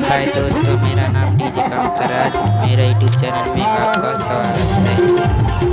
हाय दोस्तों, मेरा नाम डीजे कामता राज, मेरा यूट्यूब चैनल में आपका स्वागत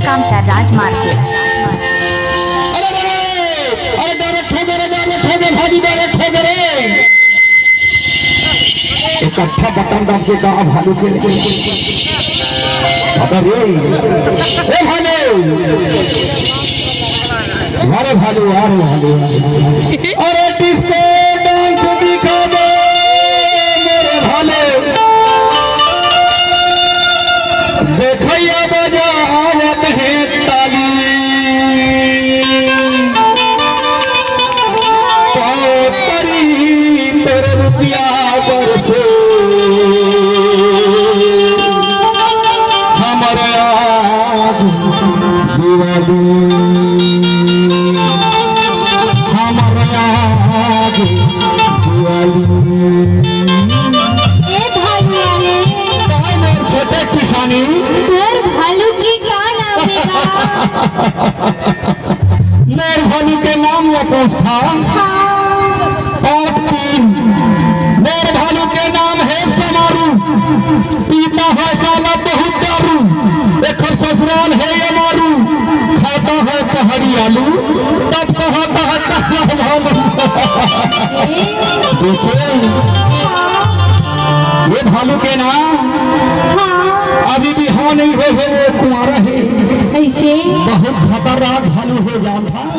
Kamta Raj Marko। इकट्ठा बटन दब के कहा भालू के भालू अरे भालू अरे भालू अरे डिस्को डांस दिखा दे मेरे भालू देखैया बजा आवत है ताली तरी तेरे रुपया बरसे हमारे आज दिवाली हमारे आज दिवाली छोटे किसानी भालू की मेरे भालू के नाम अपोस था और तीन मेरे भालू के नाम है समारू पीता है साला बहुत दारू एक ससुराल है ये मारू खाता है पहाड़ी आलू तब कहता है भालू देखिए ये भालू के नाम अभी भी हाँ नहीं है वो कुंवारा है ऐसे बहुत खतरनाक भालू हो जाता